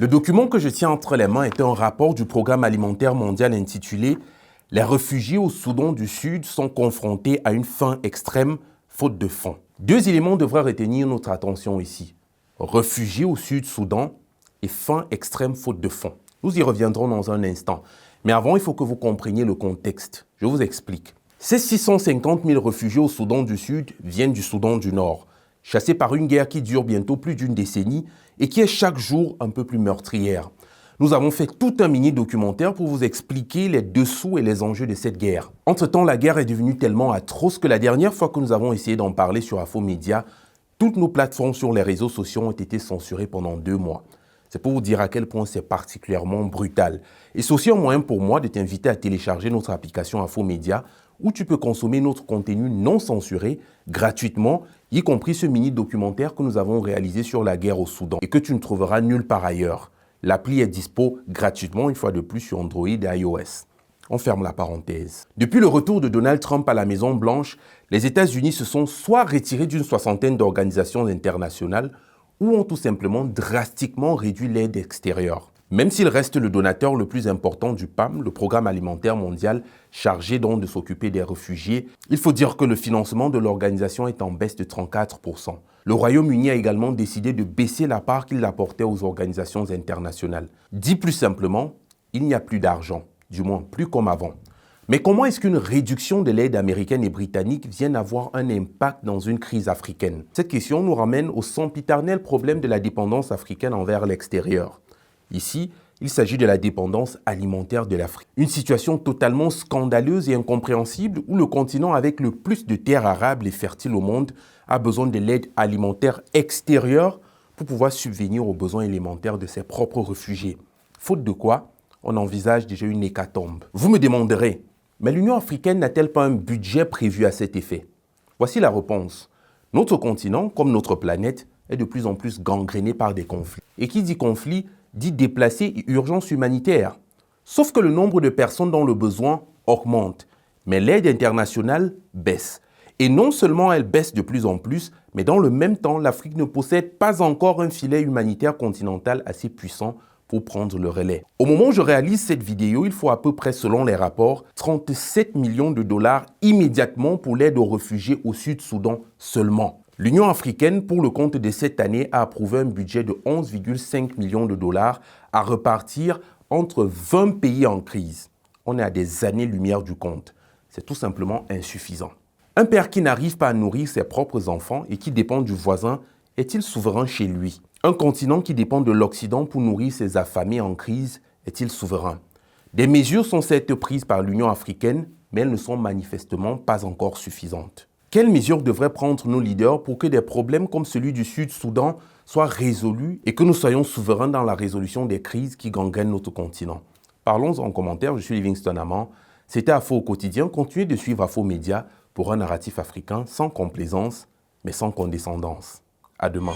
Le document que je tiens entre les mains est un rapport du Programme alimentaire mondial intitulé « Les réfugiés au Soudan du Sud sont confrontés à une faim extrême, faute de fonds ». Deux éléments devraient retenir notre attention ici. Réfugiés au Sud-Soudan et faim extrême, faute de fonds. Nous y reviendrons dans un instant. Mais avant, il faut que vous compreniez le contexte. Je vous explique. Ces 650 000 réfugiés au Soudan du Sud viennent du Soudan du Nord, chassés par une guerre qui dure bientôt plus d'une décennie et qui est chaque jour un peu plus meurtrière. Nous avons fait tout un mini-documentaire pour vous expliquer les dessous et les enjeux de cette guerre. Entre-temps, la guerre est devenue tellement atroce que la dernière fois que nous avons essayé d'en parler sur Infomédia, toutes nos plateformes sur les réseaux sociaux ont été censurées pendant 2 mois. C'est pour vous dire à quel point c'est particulièrement brutal. Et c'est aussi un moyen pour moi de t'inviter à télécharger notre application Infomédia où tu peux consommer notre contenu non censuré gratuitement, y compris ce mini-documentaire que nous avons réalisé sur la guerre au Soudan et que tu ne trouveras nulle part ailleurs. L'appli est dispo gratuitement une fois de plus sur Android et iOS. On ferme la parenthèse. Depuis le retour de Donald Trump à la Maison-Blanche, les États-Unis se sont soit retirés d'une 60aine d'organisations internationales ou ont tout simplement drastiquement réduit l'aide extérieure. Même s'il reste le donateur le plus important du PAM, le Programme alimentaire mondial, chargé donc de s'occuper des réfugiés, il faut dire que le financement de l'organisation est en baisse de 34%. Le Royaume-Uni a également décidé de baisser la part qu'il apportait aux organisations internationales. Dit plus simplement, il n'y a plus d'argent, du moins plus comme avant. Mais comment est-ce qu'une réduction de l'aide américaine et britannique vient avoir un impact dans une crise africaine? Cette question nous ramène au sempiternel problème de la dépendance africaine envers l'extérieur. Ici, il s'agit de la dépendance alimentaire de l'Afrique. Une situation totalement scandaleuse et incompréhensible où le continent avec le plus de terres arables et fertiles au monde a besoin de l'aide alimentaire extérieure pour pouvoir subvenir aux besoins élémentaires de ses propres réfugiés. Faute de quoi, on envisage déjà une hécatombe. Vous me demanderez, mais l'Union africaine n'a-t-elle pas un budget prévu à cet effet? Voici la réponse. Notre continent, comme notre planète, est de plus en plus gangréné par des conflits. Et qui dit conflit, dit déplacés et urgence humanitaire. Sauf que le nombre de personnes dans le besoin augmente, mais l'aide internationale baisse. Et non seulement elle baisse de plus en plus, mais dans le même temps, l'Afrique ne possède pas encore un filet humanitaire continental assez puissant pour prendre le relais. Au moment où je réalise cette vidéo, il faut à peu près, selon les rapports, 37 millions de dollars immédiatement pour l'aide aux réfugiés au Sud-Soudan seulement. L'Union africaine, pour le compte de cette année, a approuvé un budget de 11,5 millions de dollars à repartir entre 20 pays en crise. On est à des années-lumière du compte. C'est tout simplement insuffisant. Un père qui n'arrive pas à nourrir ses propres enfants et qui dépend du voisin, est-il souverain chez lui? Un continent qui dépend de l'Occident pour nourrir ses affamés en crise, est-il souverain? Des mesures sont certes prises par l'Union africaine, mais elles ne sont manifestement pas encore suffisantes. Quelles mesures devraient prendre nos leaders pour que des problèmes comme celui du Sud-Soudan soient résolus et que nous soyons souverains dans la résolution des crises qui gangrènent notre continent? Parlons en commentaire, je suis Livingston Amand. C'était Afo au quotidien. Continuez de suivre Infomédia pour un narratif africain sans complaisance, mais sans condescendance. À demain.